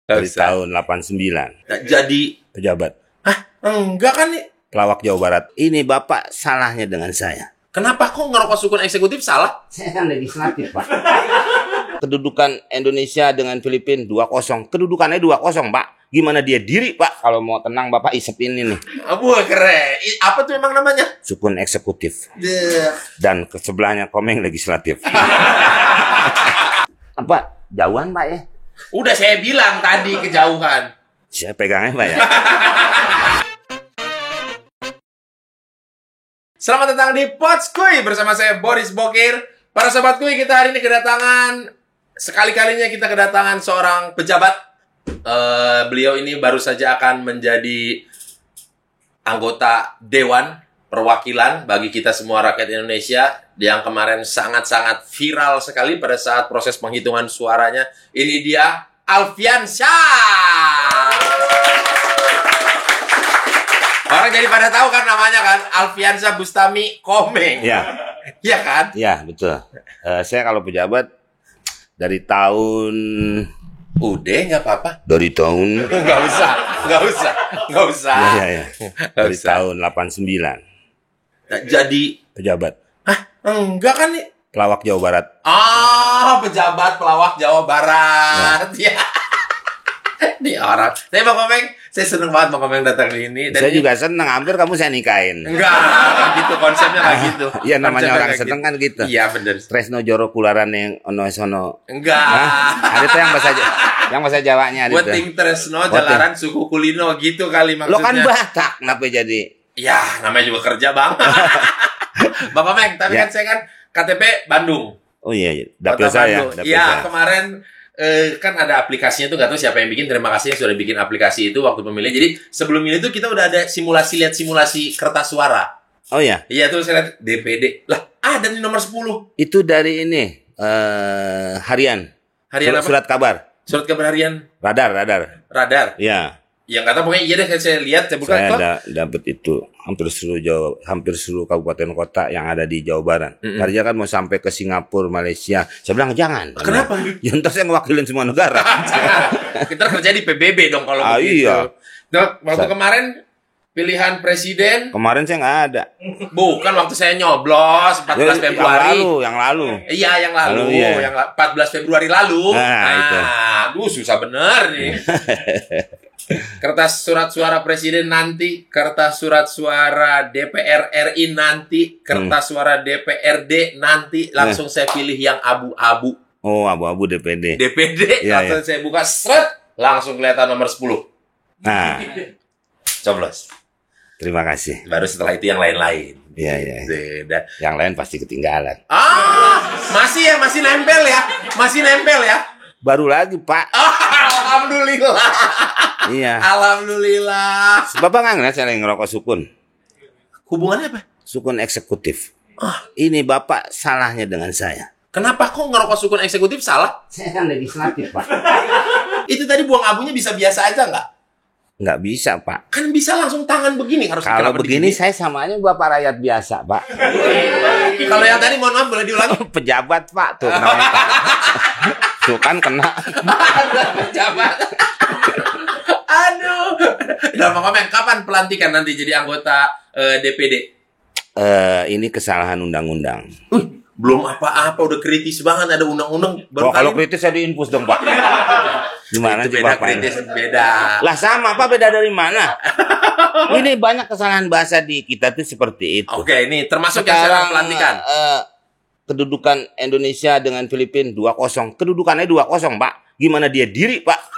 Dari tahun 89. Jadi Pejabat. enggak kan nih. Pelawak Jawa Barat. Ini Bapak salahnya dengan saya. Kenapa kok ngerokok sukun eksekutif salah? Saya kan legislatif, Pak. Kedudukan Indonesia dengan Filipina 2-0. Kedudukannya 2-0, Pak. Gimana dia diri, Pak? Kalau mau tenang, Bapak isep ini nih. Keren. Apa tuh emang namanya? Sukun eksekutif. Dan ke sebelahnya Komeng legislatif. Apa? Jauhan, Pak ya? Udah saya bilang tadi kejauhan. Saya pegangnya, Pak ya. Selamat datang di Potskuy bersama saya Boris Bokir. Para sobat kuy, kita hari ini kedatangan, sekali-kalinya kita kedatangan seorang pejabat. Beliau ini baru saja akan menjadi anggota Dewan Perwakilan bagi kita semua rakyat Indonesia, yang kemarin sangat-sangat viral sekali pada saat proses penghitungan suaranya. Ini dia Alfiansyah. Orang jadi pada tahu kan namanya kan, Alfiansyah Bustami Komeng. Iya. Iya kan? Iya, betul. Saya kalau pejabat dari tahun... Udah, nggak apa-apa. Dari tahun... Nggak usah. Iya. Dari tahun 89. Jadi... Pejabat. Enggak kan nih? Pelawak Jawa Barat. Pejabat pelawak Jawa Barat. Ya. Ini orang. Tapi Bang Komeng, saya seneng banget Bang Komeng datang di ini. Dan Saya juga seneng, hampir kamu saya nikahin. Enggak gitu, konsepnya nggak gitu. Iya, namanya Konsepnya orang nggak seneng kan gitu. Iya, bener. Tresno Joro Kularan yang ono sono. Enggak. Ada tuh yang bahasa Jawanya ada tuh. Weting Tresno Jalaran Suku Kulino gitu kali maksudnya. Lo kan Batak, kenapa jadi? Ya, namanya juga kerja Bang. Bang Komeng, tapi Ya. kan saya kan KTP Bandung. Oh iya, Kota dapil saya. Bandung. Iya, kemarin kan ada aplikasinya tuh, nggak tahu siapa yang bikin. Terima kasih yang sudah bikin aplikasi itu waktu pemilihan. Jadi sebelum ini tuh kita udah ada simulasi kertas suara. Oh iya. Iya tuh saya lihat DPD. Lah, ada nih nomor 10. Itu dari ini harian. Harian apa? Surat kabar. Surat kabar harian. Radar. Iya. Yang nggak tahu pokoknya iya deh, saya lihat, saya buka. Saya dapat itu hampir seluruh kabupaten kota yang ada di Jawa Barat. Tadinya kan mau sampai ke Singapura, Malaysia. Saya bilang jangan. Kenapa? Ya ntar saya ngewakilin semua negara. Kita kerja di PBB dong kalau begitu. Iya. Dok, waktu kemarin pilihan presiden. Kemarin saya nggak ada. Bukan, waktu saya nyoblos 14 Februari. Yang lalu. Iya, yang lalu. Iya. Yang 14 Februari lalu. Itu. Aduh, susah bener nih. Kertas surat suara presiden nanti, kertas surat suara DPR RI nanti, kertas suara DPRD nanti. Langsung saya pilih yang abu-abu. Oh, abu-abu DPD. Iya, langsung saya buka, seret, langsung kelihatan nomor 10. Nah, Coblos. terima kasih. Baru setelah itu yang lain-lain. Iya. Beda. Yang lain pasti ketinggalan. Masih nempel ya. Baru lagi, Pak. Alhamdulillah. Iya. Alhamdulillah. Bapak nggak ngeliat saya lagi ngerokok sukun. Hubungannya apa? Sukun eksekutif. Ini Bapak salahnya dengan saya. Kenapa kok ngerokok sukun eksekutif salah? Saya kan legislatif, Pak. Itu tadi buang abunya bisa biasa aja nggak? Nggak bisa, Pak. Kan bisa langsung tangan begini. Harus Kalau kenapa begini digini? saya samanya Bapak rakyat biasa, Pak. Kalau yang tadi mohon maaf boleh diulangi. Pejabat, Pak. Tuh namanya, Pak. Tuh kan kena. Pejabat. Aduh. Nah, Bang Komeng, kapan pelantikan nanti jadi anggota DPD? Ini kesalahan undang-undang. Belum apa-apa, udah kritis banget, ada undang-undang. Kalau kritis saya diinfus dong, Pak. Gimana itu sih beda, Bapak? kritis beda. Lah sama, Pak, beda dari mana? Ini banyak kesalahan bahasa di kita tuh seperti itu. Oke, ini termasuk yang sekarang pelantikan. Kedudukan Indonesia dengan Filipina 2-0. Kedudukannya 2-0, Pak. Gimana dia diri, Pak?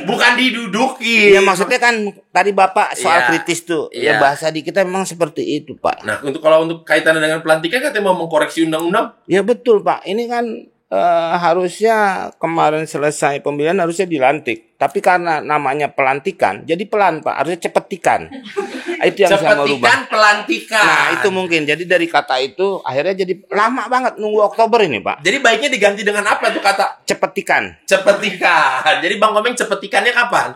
Bukan diduduki. Ya maksudnya kan tadi Bapak soal Iya. kritis tuh. Iya. Ya bahasa di kita memang seperti itu, Pak. Nah, kalau untuk kaitannya dengan pelantikan katanya mau mengkoreksi undang-undang. Ya betul, Pak. Ini kan harusnya kemarin selesai pemilihan harusnya dilantik. Tapi karena namanya pelantikan, jadi pelan, Pak. Harusnya cepetikan. Itu yang saya mau rubah. Cepetikan pelantikan. Nah, itu mungkin. Jadi dari kata itu akhirnya jadi lama banget nunggu Oktober ini, Pak. Jadi baiknya diganti dengan apa tuh kata? Cepetikan. Cepetikan. Jadi Bang Komeng cepetikannya kapan?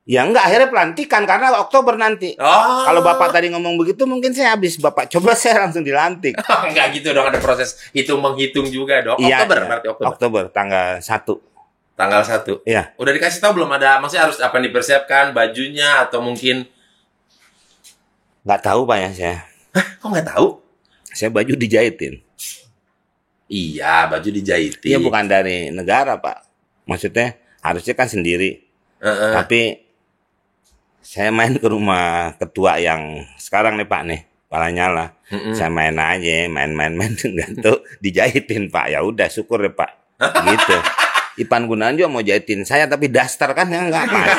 Ya enggak, akhirnya pelantikan karena Oktober nanti. Oh. Kalau Bapak tadi ngomong begitu mungkin saya habis Bapak coba saya langsung dilantik. Enggak gitu dong, ada proses hitung-menghitung juga dong. Iya, Oktober iya. berarti Oktober. Oktober tanggal 1. Tanggal 1. Iya. Udah dikasih tahu belum ada, maksudnya harus apa yang dipersiapkan, bajunya atau mungkin Nggak tahu Pak ya saya. kok nggak tahu? Saya baju dijahitin. Iya, baju dijahitin. Iya bukan dari negara Pak. Maksudnya harusnya kan sendiri. Heeh. Tapi saya main ke rumah ketua yang sekarang nih Pak nih, Pak Lanyala. Saya main aja, main nggak tahu dijahitin Pak. Ya udah syukur ya Pak. Gitu. Ipan Gunawan juga mau jahitin saya tapi daster kan ya enggak Mas.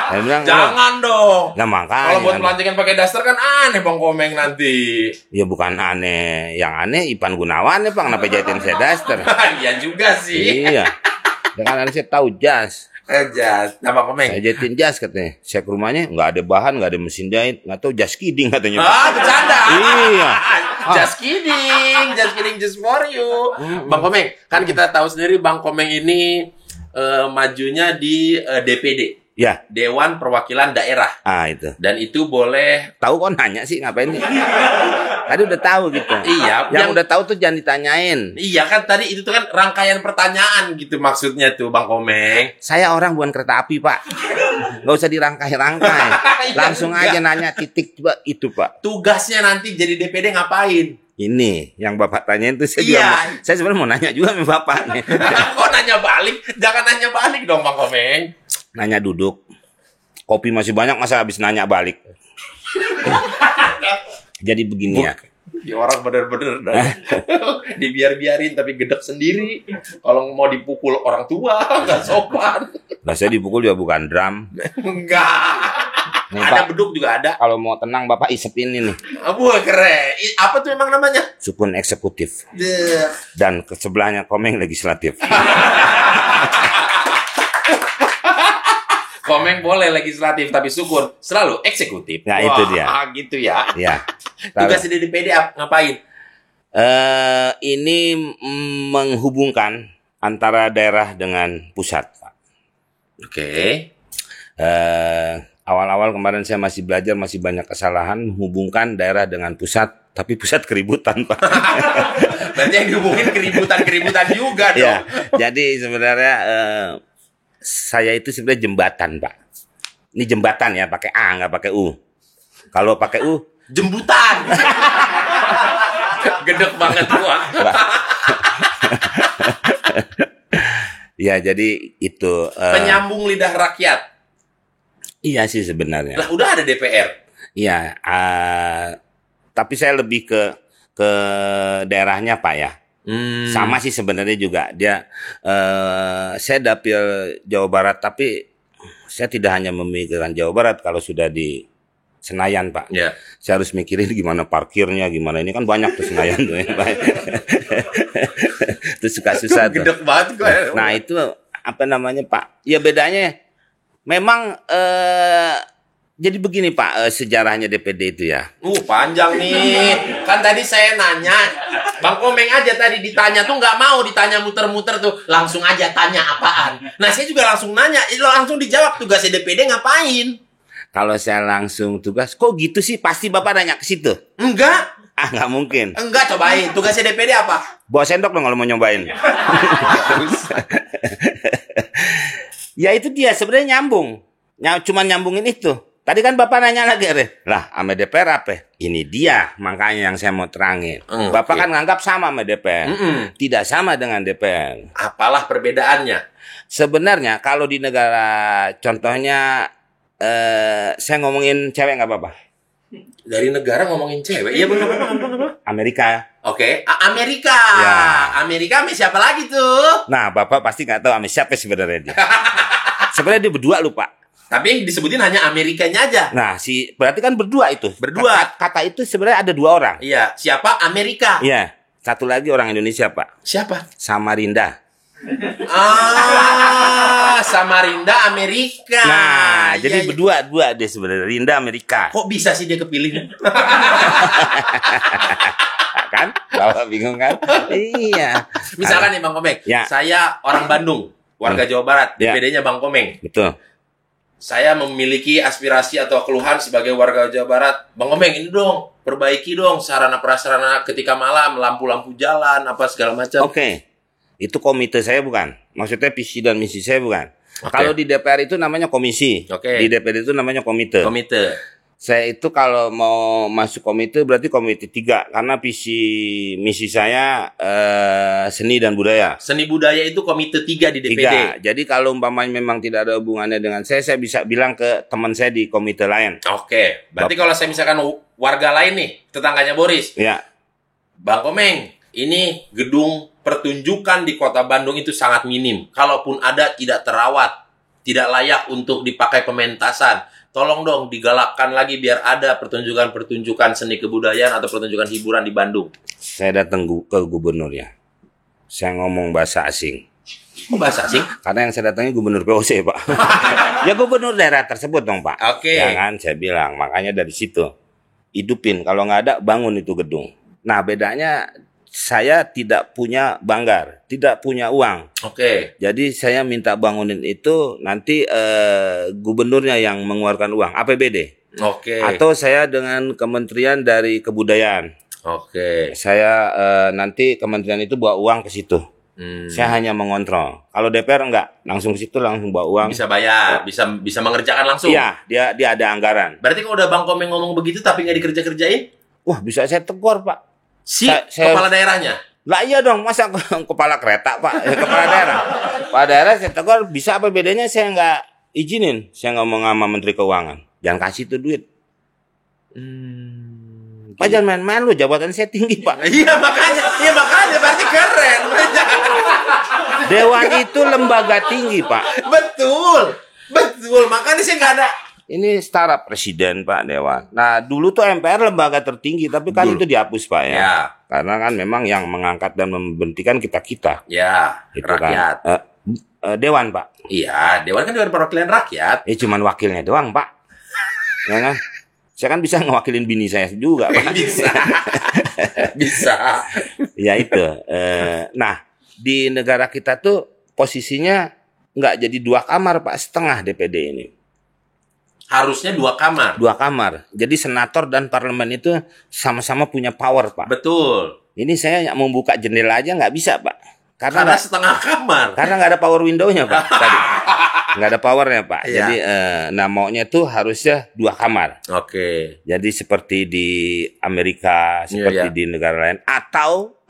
Saya bilang, Jangan dong. nah makanya. Kalau buat pelantikan pakai daster kan aneh Bang Komeng nanti. Ya bukan aneh, yang aneh Ipan Gunawan ya Pak, kenapa jahitin saya daster? Iya juga sih. Iya. Dengan harusnya tahu jas. Aja, nama Komeng. Saya jahitin jas katanya. Saya ke rumahnya nggak ada bahan, nggak ada mesin jahit, nggak tahu jas kidding katanya. Bercanda. Iya. Just kidding, just for you. Bang Komeng, kan kita tahu sendiri Bang Komeng ini majunya di DPD. Ya. Dewan Perwakilan Daerah. Itu. Dan itu boleh. Tahu kok nanya sih ngapain nih? Tadi udah tahu gitu. Iya. Yang udah tahu tuh jangan ditanyain. Iya kan tadi itu tuh kan rangkaian pertanyaan gitu maksudnya tuh Bang Komeng. Saya orang bukan kereta api Pak. Nggak usah dirangkai-rangkai. Langsung aja nanya titik coba itu Pak. Tugasnya nanti jadi DPD ngapain? Ini yang Bapak tanyain itu saya Iya. juga saya sebenarnya mau nanya juga sama Bapak nih. Kok nanya balik? Jangan nanya balik dong Bang Komeng. Nanya duduk. Kopi masih banyak masa habis nanya balik. Jadi begini ya. Di orang bener-bener dibiar-biarin tapi gedek sendiri. Kalau mau dipukul orang tua nggak sopan. Lah saya dipukul juga bukan drum. Enggak. Nih, Ada Pak. beduk juga ada. Kalau mau tenang Bapak isepin ini. Wah keren. Apa tuh emang namanya? Sukun eksekutif. Deh. Dan ke sebelahnya Komeng legislatif. Komeng boleh legislatif tapi syukur selalu eksekutif. Nah, itu dia. Gitu ya. Ya. Tugas di DPD ngapain? Ini menghubungkan antara daerah dengan pusat, Pak. Oke. Awal-awal kemarin saya masih belajar, masih banyak kesalahan menghubungkan daerah dengan pusat, tapi pusat keributan, Pak. Berarti yang dihubungin keributan juga dong. Ya, jadi sebenarnya saya itu sebenarnya jembatan, Pak. Ini jembatan ya, pakai A nggak pakai U. Kalau pakai U, jembutan. Gedek banget gua. Ya, jadi itu penyambung lidah rakyat. Iya sih sebenarnya. Lah udah ada DPR. Iya, tapi saya lebih ke daerahnya, Pak ya. Sama sih sebenarnya juga dia saya dapil Jawa Barat, tapi saya tidak hanya memikirkan Jawa Barat kalau sudah di Senayan, Pak. Ya. Saya harus mikirin gimana parkirnya, gimana ini kan banyak tuh Senayan tuh ya, Pak. Itu suka susah tuh. Gedek banget gue. Nah, itu apa namanya, Pak? Ya bedanya memang jadi begini, Pak, sejarahnya DPD itu ya. Panjang nih. Kan tadi saya nanya, Bang Komeng aja tadi ditanya tuh nggak mau ditanya muter-muter tuh. Langsung aja tanya apaan. Nah, saya juga langsung nanya, langsung dijawab tugasnya DPD ngapain? Kalau saya langsung tugas, kok gitu sih? Pasti Bapak nanya ke situ. Enggak. Nggak mungkin. Enggak, cobain. Tugasnya DPD apa? Bawa sendok dong kalau mau nyobain. Ya itu dia, sebenarnya nyambung. Cuman nyambungin itu. Tadi kan Bapak nanya lagi, lah sama DPR apa? Ini dia, makanya yang saya mau terangin. Bapak kan nganggap sama sama DPR. Tidak sama dengan DPR. Apalah perbedaannya? Sebenarnya kalau di negara, contohnya, saya ngomongin cewek nggak apa-apa? Dari negara ngomongin cewek? Iya benar. Amerika. Oke, Amerika. Ya. Amerika sama siapa lagi tuh? Nah, Bapak pasti nggak tahu sama siapa sebenarnya dia. Sebenarnya dia berdua lupa. Tapi yang disebutin hanya Amerikanya aja. Nah, berarti kan berdua itu. Berdua. Kata itu sebenarnya ada dua orang. Iya, siapa? Amerika. Iya, satu lagi orang Indonesia, Pak. Siapa? Samarinda. Samarinda Amerika. Nah, iya, jadi iya. berdua dia sebenarnya Rinda Amerika. Kok bisa sih dia kepilih? Kan? Bapak bingung kan? Iya. Misalkan nih Bang Komeng, Ya. saya orang Bandung, warga Jawa Barat, Ya. DPD-nya Bang Komeng. Betul. Saya memiliki aspirasi atau keluhan sebagai warga Jawa Barat. Bang Komeng, ini dong, perbaiki dong sarana prasarana ketika malam, lampu-lampu jalan, apa segala macam. Oke. Itu komite saya bukan. Maksudnya visi dan misi saya bukan. Oke. Kalau di DPR itu namanya komisi. Oke. Di DPR itu namanya komite. Komite. Saya itu kalau mau masuk komite berarti komite 3 karena visi misi saya seni dan budaya. Seni budaya itu komite 3 di DPD. 3. Jadi kalau umpamanya memang tidak ada hubungannya dengan saya bisa bilang ke teman saya di komite lain. Oke. Berarti kalau saya misalkan warga lain nih, tetangganya Boris. Ya. Bang Komeng, ini gedung pertunjukan di Kota Bandung itu sangat minim. Kalaupun ada tidak terawat, tidak layak untuk dipakai pementasan. Tolong dong digalakkan lagi biar ada pertunjukan-pertunjukan seni kebudayaan atau pertunjukan hiburan di Bandung. Saya datang ke gubernur ya. Saya ngomong bahasa asing. Kok bahasa asing? Karena yang saya datangi gubernur POC, Pak. Ya gubernur daerah tersebut dong, Pak. Oke. Jangan saya bilang. Makanya dari situ. Hidupin. Kalau nggak ada, bangun itu gedung. Nah, bedanya saya tidak punya banggar, tidak punya uang. Oke. Jadi saya minta bangunin itu nanti gubernurnya yang mengeluarkan uang, APBD. Oke. Atau saya dengan kementerian dari kebudayaan. Oke. Saya nanti kementerian itu bawa uang ke situ. Saya hanya mengontrol. Kalau DPR enggak, langsung ke situ langsung bawa uang. Bisa bayar, bisa mengerjakan langsung. Iya, dia ada anggaran. Berarti kalau udah Bang Komeng ngomong begitu tapi nggak dikerja-kerjain, Wah, bisa saya tegur, Pak. Kepala daerahnya. Lah iya dong, masa kepala kereta, Pak? Kepala daerah. Kepala daerah saya tegur, bisa apa bedanya saya nggak izinin. Saya ngomong sama Menteri Keuangan. Jangan kasih itu duit. Pak, jangan main-main lu, jabatan saya tinggi, Pak. Iya makanya berarti keren. Dewan itu lembaga tinggi, Pak. Betul. Makanya saya nggak ada. Ini setara presiden, Pak, Dewan. Nah, dulu tuh MPR lembaga tertinggi, tapi kan itu dihapus, Pak, ya. Ya. Karena kan memang yang mengangkat dan memberhentikan kita-kita. Ya, Gitu rakyat. Kan. Dewan, Pak. Iya, Dewan kan Dewan Perwakilan Rakyat. Cuman wakilnya doang, Pak. Ya kan? Saya kan bisa ngewakilin bini saya juga, Pak. Bisa. Ya itu. Nah, di negara kita tuh posisinya nggak jadi 2 kamar, Pak, setengah DPD ini. Harusnya 2 kamar. 2 kamar. Jadi senator dan parlemen itu sama-sama punya power, Pak. Betul. Ini saya mau buka jendela aja nggak bisa, Pak. Karena setengah kamar. Karena nggak ada power window-nya, Pak. Tadi. Nggak ada powernya, Pak. Iya. Jadi, maunya tuh harusnya 2 kamar. Oke. Jadi seperti di Amerika, seperti Iya. di negara lain. Atau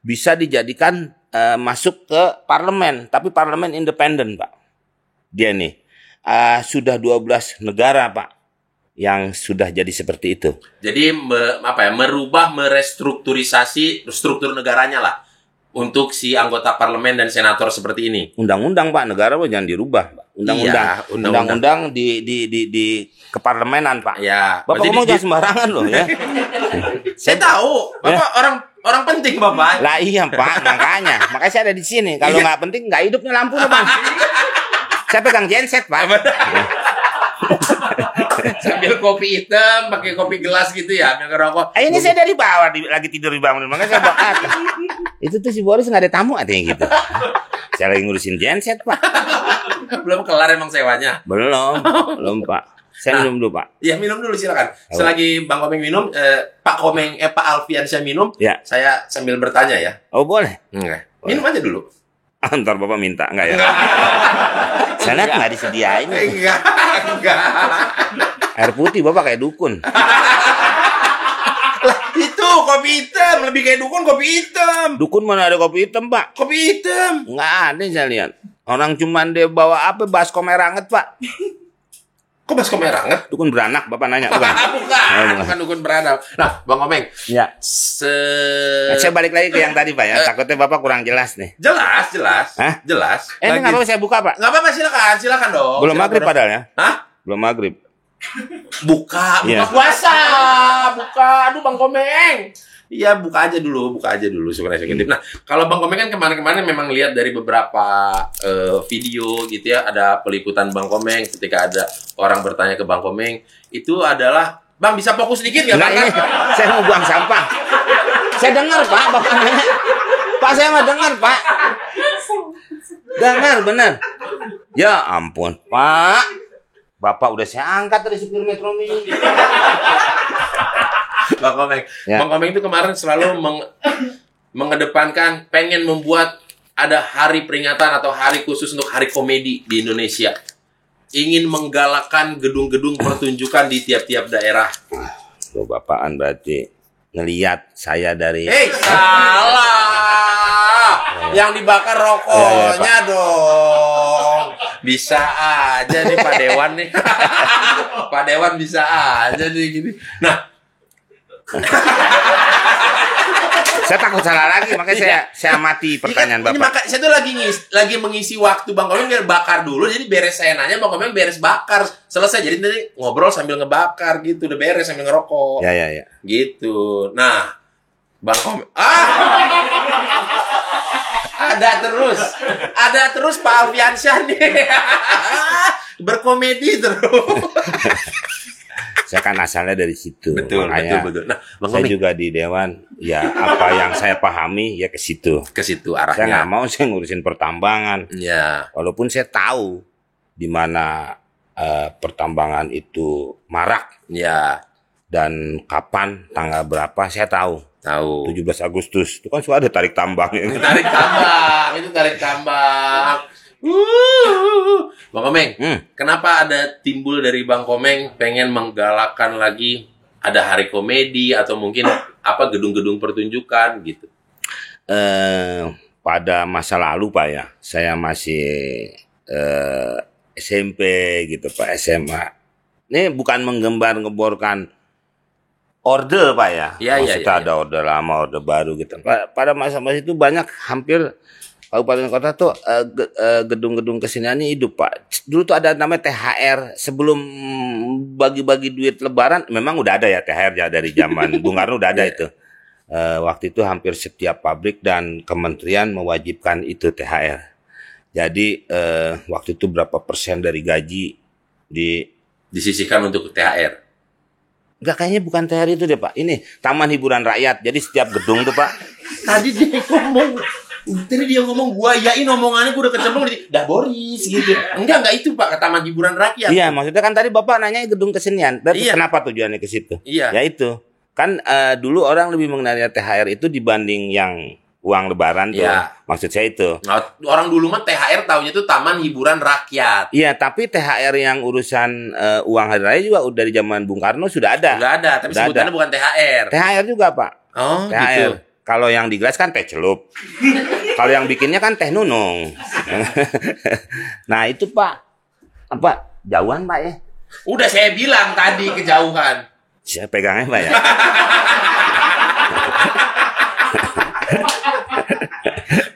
bisa dijadikan masuk ke parlemen. Tapi parlemen independen, Pak. Dia nih. Sudah 12 negara, Pak, yang sudah jadi seperti itu. Jadi merubah, merestrukturisasi struktur negaranya lah untuk si anggota parlemen dan senator seperti ini. Undang-undang, Pak, negara Pak, jangan dirubah, Pak. Undang-undang di keparlemenan, Pak. Ya. Bapak ngomong jangan sembarangan loh ya. Saya tahu, Bapak orang penting, Bapak. Lah iya, Pak, makanya saya ada di sini. Kalau nggak penting nggak hidupnya lampu, Bang. Saya pegang genset, Pak. Sambil kopi hitam, pakai kopi gelas gitu ya, ambil ngerokok. Ini saya dari bawah, lagi tidur di bangunan, makanya saya bawa ke atas. Itu tuh si Boris nggak ada tamu katanya gitu. Saya lagi ngurusin genset, Pak. Belum kelar emang sewanya? Belum, Pak. Saya minum dulu, Pak. Ya, minum dulu silakan. Selagi Bang Komeng minum, Pak Alfian saya minum, ya. Saya sambil bertanya ya. Oh, boleh. Enggak. Minum aja dulu. Ntar Bapak minta, enggak ya? Saya lihat nggak disediain. Enggak. Air putih Bapak kayak dukun. Lah, itu kopi hitam. Lebih kayak dukun kopi hitam. Dukun mana ada kopi hitam, Pak? Kopi hitam. Nggak ada saya lihat. Orang cuman dia bawa apa? Baskom merah anget, Pak. Kok baskom merah anget? Dukun beranak, Bapak nanya. Bukan? Bukan dukun beranak. Nah, Bang Komeng. Ya. Saya balik lagi ke yang tadi, Pak ya. Takutnya Bapak kurang jelas nih. Jelas. Hah? Jelas. Ini nggak apa-apa saya buka, Pak. Nggak apa-apa, silakan dong. Belum maghrib padahal ya. Hah? Belum maghrib. Buka Iya. puasa. Buka. Aduh, Bang Komeng. Iya, buka aja dulu syukur-syukur. Nah, kalau Bang Komeng kan kemarin-kemarin memang lihat dari beberapa video gitu ya, ada peliputan Bang Komeng ketika ada orang bertanya ke Bang Komeng, itu adalah, Bang bisa fokus dikit nggak, Bang? Ini saya mau buang sampah. Saya dengar, Pak, Bapak nanya. Pak, saya mah dengar, Pak. Dengar, benar. Ya ampun, Pak. Bapak udah saya angkat dari supir Metro Mini. Bang Komeng. Ya. Bang Komeng itu kemarin selalu mengedepankan pengen membuat ada hari peringatan atau hari khusus untuk hari komedi di Indonesia. Ingin menggalakkan gedung-gedung pertunjukan di tiap-tiap daerah. Loh, bapaan berarti ngelihat saya dari... Salah! Yang dibakar rokoknya dong. Bisa aja nih Pak Dewan nih. Pak Dewan bisa aja nih gini. Nah, saya takut salah lagi, makanya saya amati pertanyaan ini Bapak. saya tuh lagi mengisi waktu Bang Komeng biar bakar dulu. Jadi beres saya nanya, Bang Komeng beres bakar. Selesai, jadi nanti ngobrol sambil ngebakar gitu. Udah beres sambil ngerokok. Ya. Gitu. Nah, Bang Komeng. Ada terus Pak Alfiansyah nih. Berkomedi terus. Saya kan asalnya dari situ. Betul. Nah, Bang saya Komeng juga di Dewan, ya apa yang saya pahami ya ke situ. ke situ arahnya. Saya nggak mau saya ngurusin pertambangan. Ya. Walaupun saya tahu di mana pertambangan itu marak Ya. dan kapan, tanggal berapa, saya tahu. 17 Agustus itu kan sudah ada tarik tambang. Tarik tambang. Bang Komeng, kenapa ada timbul dari Bang Komeng pengen menggalakkan lagi ada hari komedi atau mungkin apa gedung-gedung pertunjukan gitu? Pada masa lalu Pak ya, saya masih SMP gitu Pak, SMA. Ini bukan menggembar-gemborkan orde Pak ya. Maksudnya ada orde lama, orde baru gitu. Pada masa-masa itu banyak, hampir kabupaten kota tuh gedung-gedung keseniannya hidup Pak. Dulu tuh ada namanya THR. Sebelum bagi-bagi duit lebaran, memang udah ada ya THR ya dari zaman Bung Karno udah ada itu. Waktu itu hampir setiap pabrik dan kementerian mewajibkan itu THR. Jadi waktu itu berapa persen dari gaji disisihkan untuk THR? Enggak, kayaknya bukan THR itu deh Pak. Ini Taman Hiburan Rakyat. Jadi setiap gedung tuh Pak. Tadi dia ngomong gua yain omongannya, gua udah kecemplung dah Boris gitu. Enggak itu Pak, ke Taman Hiburan Rakyat. Iya, maksudnya kan tadi Bapak nanya gedung kesenian. Berarti kenapa tujuannya ke situ? Iya. Ya itu. Kan dulu orang lebih mengenalnya THR itu dibanding yang uang lebaran tuh. Iya. Maksud saya itu. Nah, orang dulu mah THR taunya itu Taman Hiburan Rakyat. Iya, tapi THR yang urusan uang hari raya juga udah dari zaman Bung Karno sudah ada. Sudah ada, tapi sebutannya bukan THR. THR juga, Pak. Oh, THR. gitu. Kalau yang di gelas kan teh celup. Kalau yang bikinnya kan teh nunung. Nah, itu Pak. Apa? Jauhan, Pak ya? Udah saya bilang tadi kejauhan. Saya pegangnya, Pak ya.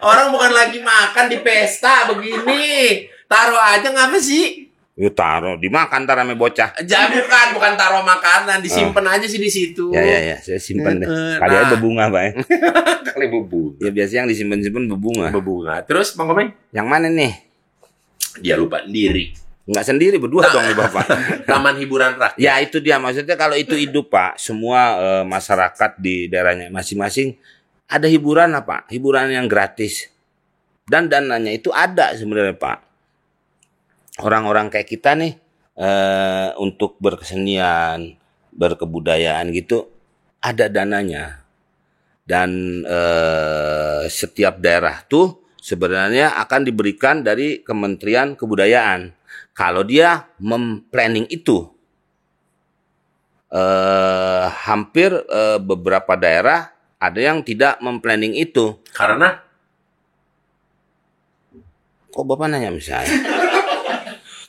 Orang bukan lagi makan di pesta begini. Taruh aja ngapa sih? Yuk taruh, dimakan ntar rame bocah. Jangan, bukan taruh makanan, disimpan aja sih di situ. Ya, saya simpen deh. Kali aja berbunga, Pak ya. Kali berbunga. Ya biasanya yang disimpan-simpan berbunga. Terus Bang Komeng? Yang mana nih? Dia lupa sendiri. Enggak sendiri, berdua dong nih Bapak. Taman Hiburan Rakyat. Ya itu dia, maksudnya kalau itu hidup Pak, semua masyarakat di daerahnya masing-masing ada hiburan apa? Hiburan yang gratis. Dan dananya itu ada sebenarnya Pak. Orang-orang kayak kita nih untuk berkesenian, berkebudayaan gitu ada dananya. Dan setiap daerah tuh sebenarnya akan diberikan dari Kementerian Kebudayaan. Kalau dia memplanning itu, hampir beberapa daerah ada yang tidak memplanning itu. Karena? Kok Bapak nanya misalnya?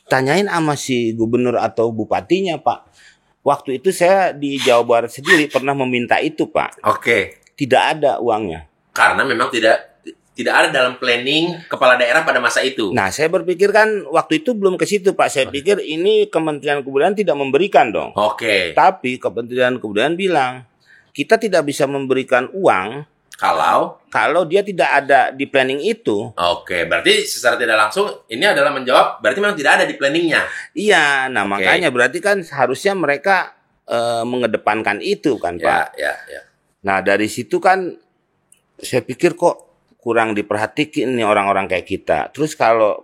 Tanyain sama si gubernur atau bupatinya Pak. Waktu itu saya di Jawa Barat sendiri pernah meminta itu Pak. Oke. Tidak ada uangnya. Karena memang tidak ada dalam planning kepala daerah pada masa itu. Nah, saya berpikir kan waktu itu belum ke situ, Pak. Saya pikir ini Kementerian Kebudayaan tidak memberikan dong. Oke. Tapi Kementerian Kebudayaan bilang, kita tidak bisa memberikan uang kalau dia tidak ada di planning itu. Oke, berarti secara tidak langsung ini adalah menjawab berarti memang tidak ada di planningnya. Iya, nah makanya berarti kan harusnya mereka mengedepankan itu kan, Pak. Ya. Nah, dari situ kan saya pikir kok kurang diperhatikan nih orang-orang kayak kita. Terus kalau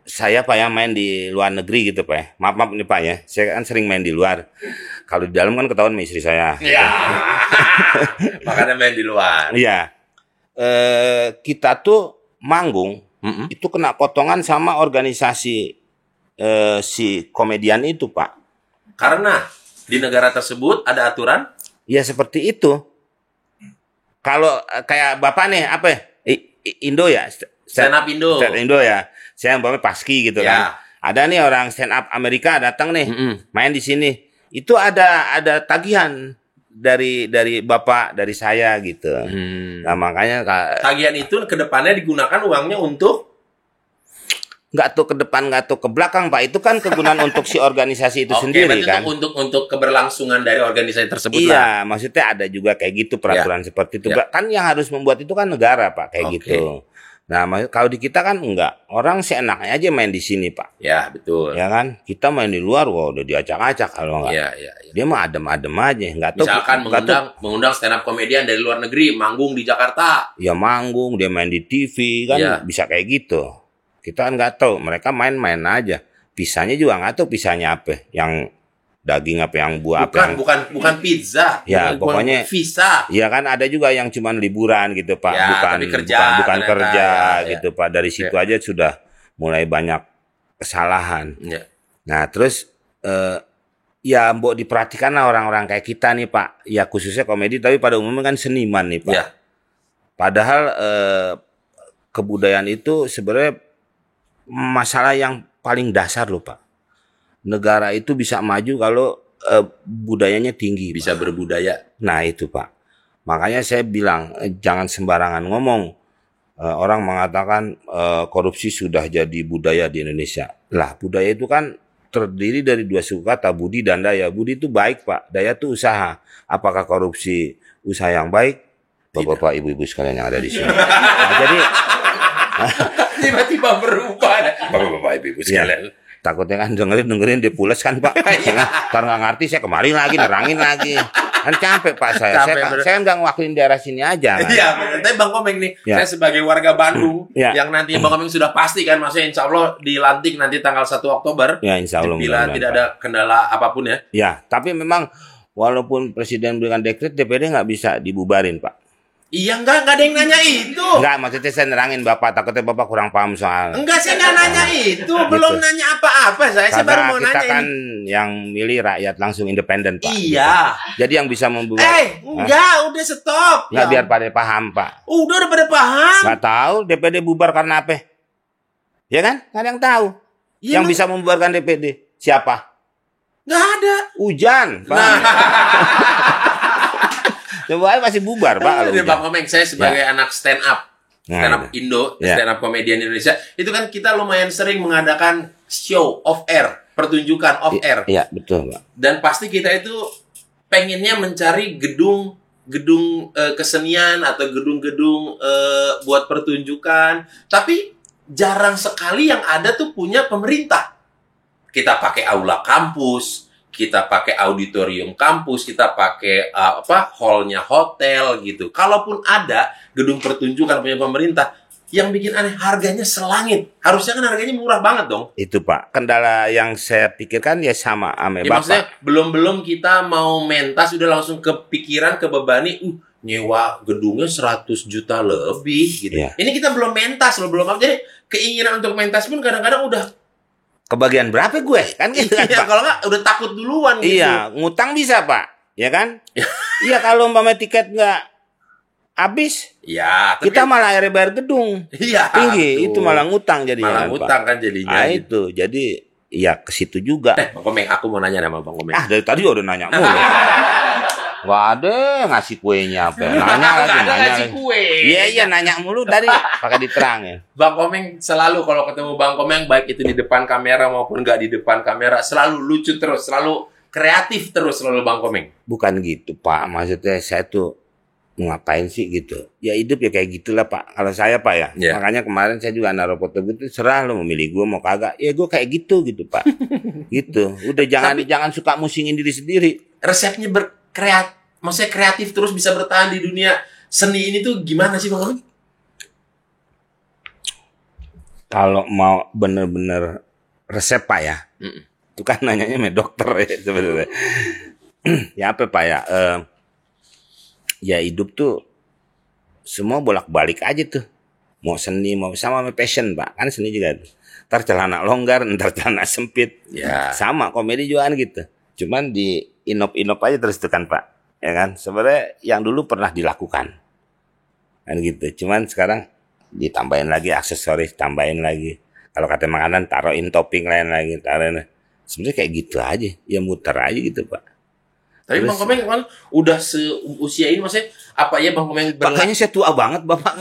saya Pak ya main di luar negeri gitu Pak ya. Maaf nih Pak ya. Saya kan sering main di luar. Kalau di dalam kan ketahuan sama istri saya. Iya. Makanya main di luar. Iya. kita tuh manggung itu kena potongan sama organisasi si komedian itu, Pak. Karena di negara tersebut ada aturan? Ya seperti itu. Kalau kayak Bapak nih apa ya? Indo ya? Stand up Indo. Stand Indo ya. Saya umpamanya Paski gitu kan. Ada nih orang stand up Amerika datang nih, main di sini. Itu ada tagihan dari Bapak, dari saya gitu. Nah, makanya tagihan itu ke depannya digunakan uangnya untuk nggak tuh ke depan, nggak tuh ke belakang, Pak. Itu kan kegunaan untuk si organisasi itu sendiri kan. Untuk keberlangsungan dari organisasi tersebut. Iya, maksudnya ada juga kayak gitu peraturan seperti itu. Kan yang harus membuat itu kan negara, Pak, kayak gitu. Nah, kalau di kita kan enggak. Orang seenaknya aja main di sini, Pak. Ya, betul. Ya kan? Kita main di luar, udah diacak-acak kalau enggak. Iya. Dia mah adem-adem aja. Enggak tahu. Misalkan mengundang stand up komedian dari luar negeri, manggung di Jakarta. Ya manggung, dia main di TV kan bisa kayak gitu. Kita kan enggak tahu. Mereka main-main aja. Pisahnya juga enggak tahu pisahnya apa. Yang daging apa yang buah apa? Bukan pizza. Ya, pokoknya visa. Ya kan ada juga yang cuman liburan gitu, Pak. Ya, bukan kerja gitu, Pak. Dari situ aja sudah mulai banyak kesalahan. Ya. Nah, terus ya mbok diperhatikan lah orang-orang kayak kita nih, Pak. Ya khususnya komedi tapi pada umumnya kan seniman nih, Pak. Ya. Padahal kebudayaan itu sebenarnya masalah yang paling dasar loh, Pak. Negara itu bisa maju kalau budayanya tinggi, bisa Pak. berbudaya. Nah itu, Pak. Makanya saya bilang jangan sembarangan ngomong. Orang mengatakan korupsi sudah jadi budaya di Indonesia. Lah budaya itu kan terdiri dari dua suku kata, budi dan daya. Budi itu baik, Pak. Daya itu usaha. Apakah korupsi usaha yang baik? Bapak-bapak, ibu-ibu sekalian yang ada di sini. Nah, jadi tiba-tiba berubah. Bapak-bapak, ibu-ibu sekalian. Ya. Takutnya kan dengerin dia pules kan, Pak. Ntar nggak ngerti saya kemarin lagi nerangin lagi. Kan capek, Pak, saya nggak ngelakuin daerah sini aja. Iya, tapi Bang Komeng nih, saya sebagai warga Bandung yang nanti Bang Komeng sudah pasti kan, maksudnya insya Allah dilantik nanti tanggal 1 Oktober. Ya, insya Allah. Bila tidak ada kendala apapun ya. Ya, tapi memang walaupun Presiden berikan dekret, DPD nggak bisa dibubarin, Pak. Iya, enggak ada yang nanya itu. Enggak, maksudnya saya nerangin Bapak, takutnya Bapak kurang paham soal. Enggak, saya nggak nanya itu. Belum nanya apa-apa. Saya baru mau nanya. Kita kan yang milih rakyat langsung independen, Pak. Iya. Gitu. Jadi yang bisa membuat. Enggak, udah stop. Enggak, biar pada paham, Pak. Udah pada paham. Enggak tahu DPD bubar karena apa? Ya kan? Nggak ada yang tahu. Ya, yang bisa membubarkan DPD siapa? Nggak ada. Hujan, Pak. Coba masih bubar, Pak. Bang Komeng, saya sebagai anak stand up Indo, stand up komedian Indonesia, itu kan kita lumayan sering mengadakan show off air, pertunjukan off air. Iya, betul, Pak. Dan pasti kita itu pengennya mencari gedung kesenian atau gedung-gedung buat pertunjukan, tapi jarang sekali yang ada tuh punya pemerintah. Kita pakai aula kampus, kita pakai auditorium kampus, kita pakai hallnya hotel gitu. Kalaupun ada gedung pertunjukan punya pemerintah, yang bikin aneh harganya selangit. Harusnya kan harganya murah banget dong. Itu, Pak. Kendala yang saya pikirkan ya sama ame Bapak. Maksudnya belum kita mau mentas udah langsung kepikiran kebebani, nyewa gedungnya 100 juta lebih gitu. Yeah. Ini kita belum mentas loh, belum apa. Jadi keinginan untuk mentas pun kadang-kadang udah kebagian berapa gue? Kan gitu kan, Pak. Kalau nggak udah takut duluan gitu. Iya, ngutang bisa, Pak. Ya kan? Iya, kalau umpamanya tiket nggak habis, ya, kita malah akhirnya bayar gedung. Iya, tinggi. Itu malah ngutang jadinya. Malah ngutang kan jadinya. Nah, itu. Jadi ya ke situ juga. Bang Komeng, aku mau nanya sama Bang Komeng. Dari tadi udah nanya mulu. Gak ada ngasih kuenya apa. Nanya lagi, ngasih kue. Iya, nanya mulu dari pakai diterangin. Bang Komeng selalu kalau ketemu Bang Komeng, baik itu di depan kamera maupun nggak di depan kamera, selalu lucu terus, selalu kreatif terus, selalu Bang Komeng. Bukan gitu, Pak. Maksudnya saya tuh ngapain sih gitu. Ya hidup ya kayak gitulah, Pak. Kalau saya, Pak, ya. Yeah. Makanya kemarin saya juga naruh foto gitu, serah lo memilih gue mau kagak. Ya gue kayak gitu, Pak. Gitu. Udah jangan suka musingin diri sendiri. Resepnya maksudnya kreatif terus bisa bertahan di dunia seni ini tuh gimana sih, Bang? Kalau mau bener-bener resep, Pak, ya. Itu kan nanyanya sama dokter ya sebenarnya. Ya apa, Pak, ya? Ya hidup tuh semua bolak-balik aja tuh. Mau seni, mau sama passion, Pak. Kan seni juga tuh. Ntar celana longgar, ntar celana sempit. Ya. Sama, komedi juga kan gitu. Cuman di inop-inop aja terus tuh kan, Pak. Ya kan? Sebenarnya yang dulu pernah dilakukan. Kan gitu. Cuman sekarang ditambahin lagi aksesoris, tambahin lagi. Kalau kata makanan, taruhin topping lain lagi. Taruhin. Sebenarnya kayak gitu aja. Ya muter aja gitu, Pak. Tapi Terus, Bang Komeng kan udah seusia ini, maksudnya apa ya Bang Komeng Pak, kayaknya saya tua banget, Bapak.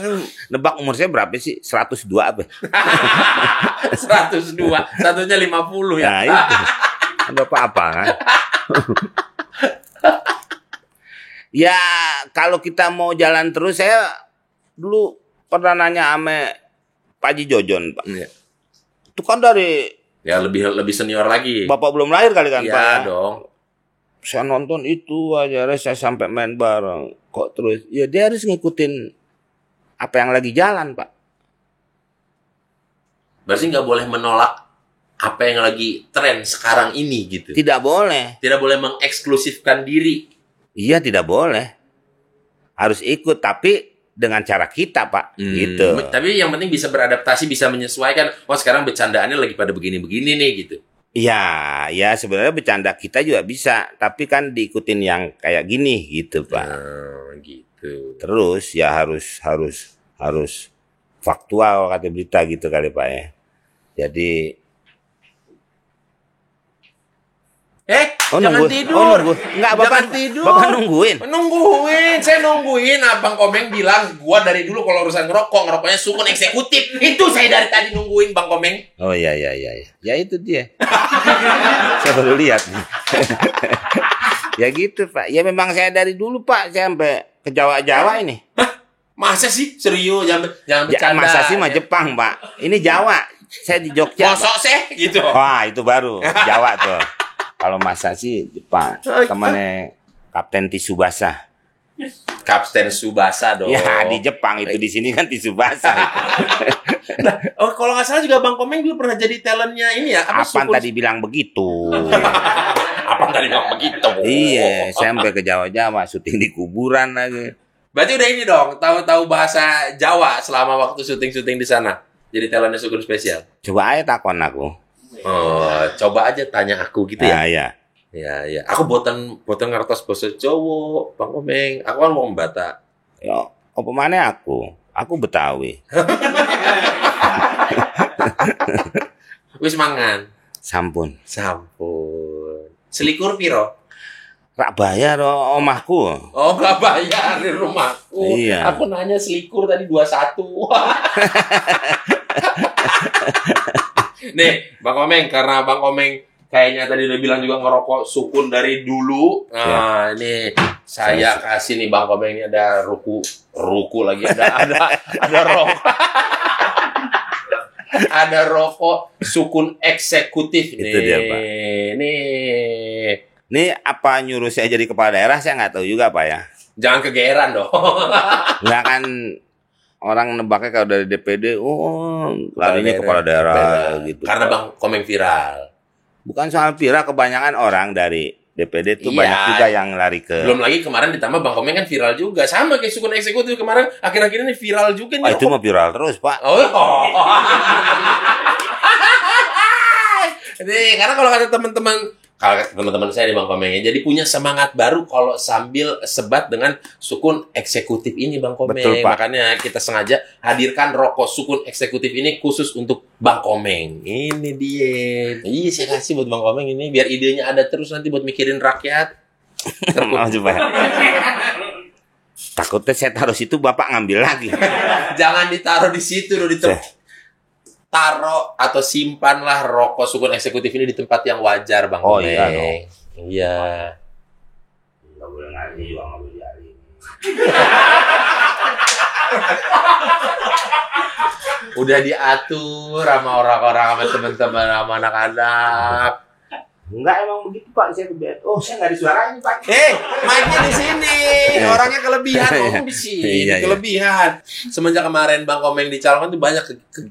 Nebak umur saya berapa sih? 102 apa? 102, satunya 50 ya. Nah, itu. Bapak apa kan? Ya, kalau kita mau jalan terus, saya dulu pernah nanya sama Pak Haji Jojon, Pak. Iya. Itu kan dari Ya lebih senior lagi. Bapak belum lahir kali kan, Ya Pak? dong. Saya nonton itu aja, saya sampai main bareng. Kok terus? Ya dia harus ngikutin apa yang lagi jalan, Pak. Berarti nggak boleh menolak apa yang lagi tren sekarang ini gitu. Tidak boleh. Tidak boleh mengeksklusifkan diri. Iya, tidak boleh. Harus ikut, tapi dengan cara kita, Pak. Gitu. Tapi yang penting bisa beradaptasi, bisa menyesuaikan. Oh, sekarang bercandaannya lagi pada begini-begini nih gitu. Iya, ya sebenarnya bercanda kita juga bisa, tapi kan diikutin yang kayak gini gitu, Pak. Gitu. Terus ya harus faktual kata berita gitu kali, Pak ya. Jadi jangan nunggu. tidur. Nunggu. Enggak, Bapak Jangan tidur. Bapak nungguin. Saya nungguin. Abang Komeng bilang, gua dari dulu kalau urusan ngerokoknya sukun eksekutif. Itu saya dari tadi nungguin, Bang Komeng. Oh iya. Ya itu dia. Saya baru lihat. Ya gitu, Pak. Ya memang saya dari dulu, Pak, saya sampai ke Jawa ini. Hah? Masa sih? Serius? Jangan bercanda. Masa sih mah Jepang, Pak. Ini Jawa. Saya di Jogja. Mosok sih? Gitu. Wah, itu baru Jawa tuh. Kalau masa sih Jepang. Temannya Kapten Tsubasa. Kapten Tsubasa dong. Ya, di Jepang itu, di sini kan Tsubasa. Nah, kalau nggak salah juga Bang Komeng dulu pernah jadi talentnya ini ya. Apaan tadi bilang begitu? Apaan tadi bilang begitu? Iya, saya sampai ke Jawa-Jawa, syuting di kuburan lagi. Berarti udah ini dong, tahu bahasa Jawa selama waktu syuting di sana. Jadi talentnya Sukun Spesial. Coba aja takon aku. Oh, coba aja tanya aku gitu ya. Iya. Ya. Aku boten ngertos bahasa Jawa, Bang Komeng. Aku kan wong Batak. Yo, apa mana aku? Aku Betawi. Wis mangan. Sampun. Selikur piro? Rak bayar omahku. Oh, gak bayar di rumahku. Iya. Aku nanya selikur tadi 21. Nih, Bang Komeng, karena Bang Komeng kayaknya tadi udah bilang juga ngerokok sukun dari dulu. Nah, ini saya kasih nih Bang Komeng, ini ada ruku lagi, ada rokok. Ada rokok sukun eksekutif nih. Itu dia, Pak. Ini apa nyuruh saya jadi kepala daerah, saya nggak tahu juga, Pak ya. Jangan kegeeran dong. Nggak kan orang nebaknya kalau dari DPD, larinya kepala daerah gitu. Karena Bang Komeng viral. Bukan soal viral, kebanyakan orang dari DPD itu banyak juga yang lari ke. Belum lagi kemarin ditambah Bang Komeng kan viral juga. Sama kayak sukun eksekutif kemarin, akhir-akhir ini viral juga nih. Itu mah viral terus, Pak. Nih, karena kalau kata teman-teman saya di Bang Komeng, jadi punya semangat baru kalau sambil sebat dengan sukun eksekutif ini Bang Komeng. Betul, Pak. Makanya kita sengaja hadirkan rokok sukun eksekutif ini khusus untuk Bang Komeng. Ini dia. Iya, saya kasih buat Bang Komeng ini biar idenya ada terus nanti buat mikirin rakyat. Mau coba. Takutnya saya taruh situ Bapak ngambil lagi. Jangan ditaruh di situ loh, taruh atau simpanlah rokok sukun eksekutif ini di tempat yang wajar, Bang Komeng. Iya dong. Iya. Nggak boleh ngaji juga, nggak boleh jari. Udah diatur sama orang-orang, sama teman-teman, sama anak-anak. Enggak, emang begitu, Pak. Saya kebiasaan. Saya nggak disuarain, Pak. Mic-nya di sini. Orangnya kelebihan, ngomong di sini. Kelebihan. Semenjak kemarin Bang Komeng dicalonkan tuh banyak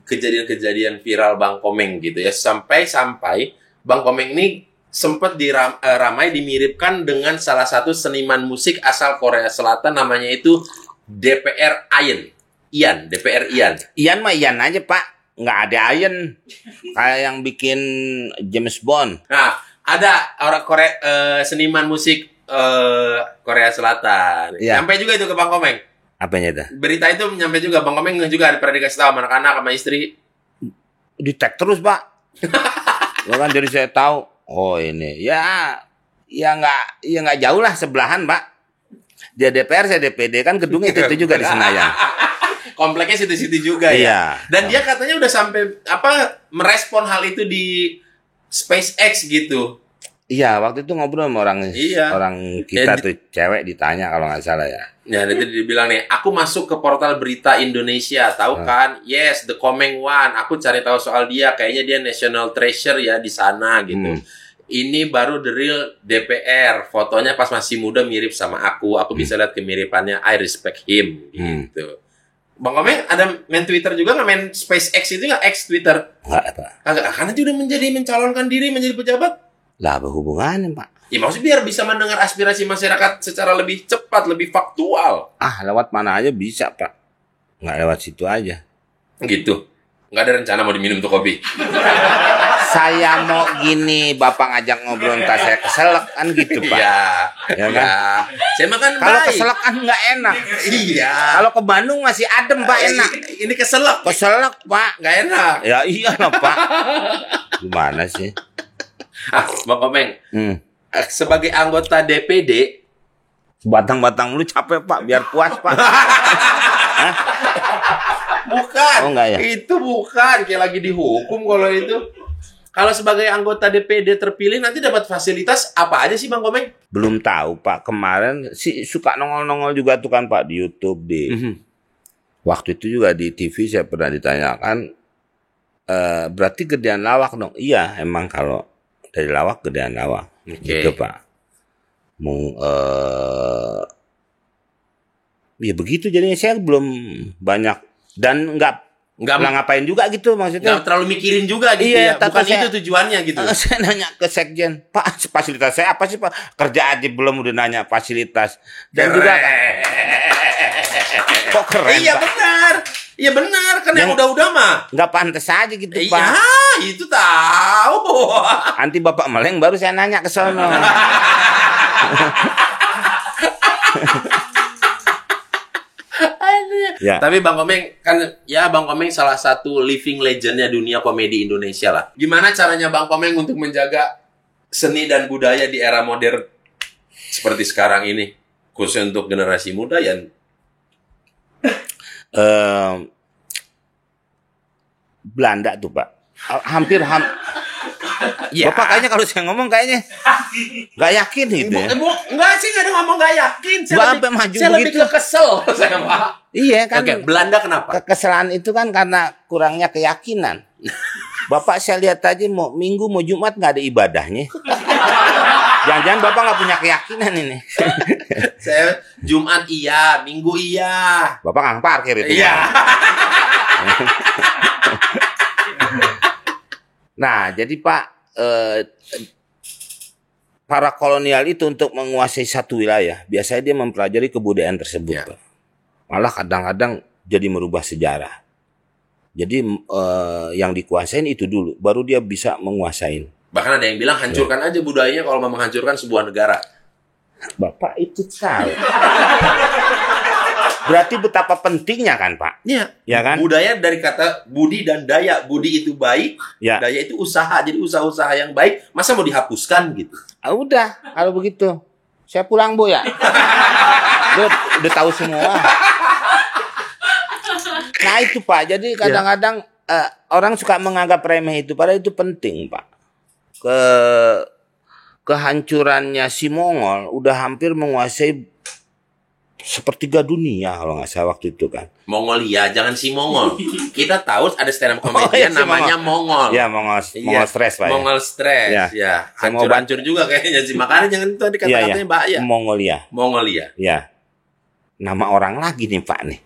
kejadian-kejadian viral Bang Komeng gitu ya. Sampai Bang Komeng ini sempat ramai dimiripkan dengan salah satu seniman musik asal Korea Selatan, namanya itu DPR DPR Ian. Ian mah Ian aja Pak, nggak ada Ian. Kayak yang bikin James Bond. Nah, ada orang Korea, seniman musik Korea Selatan. Iya. Sampai juga itu ke Bang Komeng. Apanya itu? Berita itu nyampe juga Bang Komeng juga pernah dikasih tahu sama anak-anak sama istri. Di tag terus Pak. Ya kan jadi saya tahu. Oh ini ya nggak jauh lah sebelahan Pak. Dia DPR saya DPD kan gedungnya itu juga di Senayan. Kompleknya situ-situ juga Iya. ya. Dan dia katanya udah sampai merespon hal itu di SpaceX gitu. Iya, waktu itu ngobrol sama orang kita Ya, tuh cewek ditanya kalau nggak salah ya. Ya, nanti dibilang nih, aku masuk ke portal berita Indonesia, tahu kan? Yes, the Komeng One. Aku cari tahu soal dia, kayaknya dia national treasure ya di sana gitu. Ini baru the real DPR. Fotonya pas masih muda mirip sama aku. Aku bisa lihat kemiripannya. I respect him gitu. Bang Komeng ada main Twitter juga nggak, main SpaceX itu nggak, X Twitter? Nggak apa. Karena dia udah mencalonkan diri menjadi pejabat. Lah berhubungannya Pak. Ya maksudnya biar bisa mendengar aspirasi masyarakat secara lebih cepat, lebih faktual. Lewat mana aja bisa Pak. Nggak lewat situ aja. Gitu. Nggak ada rencana mau diminum tuh kopi. Saya mau gini, Bapak ngajak ngobrol entah saya keselak kan gitu Pak. Iya. Ya kan? Saya makan Kalau baik. keselak kan nggak enak. Iya. Kalau ke Bandung masih adem Pak, enak. Ini keselak. Keselak Pak. Nggak enak. Ya iyalah Pak. Gimana sih? Bang Komeng. Sebagai anggota DPD. Batang-batang lu capek Pak, biar puas Pak. Hah? Bukan. Oh, enggak ya? Itu bukan. Kayak lagi dihukum kalau itu. Kalau sebagai anggota DPD terpilih nanti dapat fasilitas apa aja sih Bang Komeng? Belum tahu Pak. Kemarin sih suka nongol-nongol juga tuh kan Pak di YouTube waktu itu juga di TV saya pernah ditanyakan, berarti gedean lawak dong? Iya, emang kalau dari lawak gedean lawak. Gitu Pak. Ya begitu jadinya, saya belum banyak dan nggak ngapain juga gitu maksudnya. Nggak terlalu mikirin juga gitu ya. Bukan itu tujuannya gitu. Saya nanya ke Sekjen, Pak fasilitas saya apa sih Pak? Kerja aja belum udah nanya fasilitas. Dan juga kok keren Iya Pak? benar. Iya benar, kan yang udah-udah mah. Nggak pantas aja gitu Pak. Iya, itu tahu. Nanti Bapak meleng baru saya nanya ke sono. Ya. Tapi Bang Komeng kan ya Bang Komeng salah satu living legendnya dunia komedi Indonesia lah. Gimana caranya Bang Komeng untuk menjaga seni dan budaya di era modern seperti sekarang ini, khususnya untuk generasi muda ya? Belanda tuh Pak. Hampir ya. Bapak kayaknya kalau saya ngomong kayaknya nggak yakin gitu ya. Enggak sih, nggak ada ngomong nggak yakin. Saya lebih ke kesel saya Pak. Iya kan. Oke, Belanda kenapa? Kekesalan itu kan karena kurangnya keyakinan. Bapak saya lihat aja mau Minggu mau Jumat nggak ada ibadahnya. Jangan-jangan Bapak nggak punya keyakinan ini. Saya Jumat iya, Minggu iya. Bapak nggak parkir itu. Iya. Nah, jadi Pak, para kolonial itu untuk menguasai satu wilayah, biasanya dia mempelajari kebudayaan tersebut. Ya. Pak. Malah kadang-kadang jadi merubah sejarah. Jadi yang dikuasain itu dulu, baru dia bisa menguasain. Bahkan ada yang bilang hancurkan aja budayanya kalau mau menghancurkan sebuah negara. Bapak itu tahu. Berarti betapa pentingnya kan Pak? Iya. Ya kan? Budaya dari kata budi dan daya. Budi itu baik, ya. Daya itu usaha. Jadi usaha-usaha yang baik, masa mau dihapuskan gitu? Udah, kalau begitu. Saya pulang Bu ya. Udah tahu semua. Nah itu Pak, jadi kadang-kadang orang suka menganggap remeh itu, padahal itu penting Pak. Kehancurannya si Mongol udah hampir menguasai sepertiga dunia kalau nggak salah waktu itu kan. Mongolia, jangan si Mongol. Kita tahu ada stand up comedian namanya Mongol. Ya, Mongol Stress Pak. Mongol Stress. Ya. Hancur juga kayaknya sih. Makanya jangan itu dikata-katanya bahaya. Mongolia. Ya. Nama orang lagi nih Pak nih.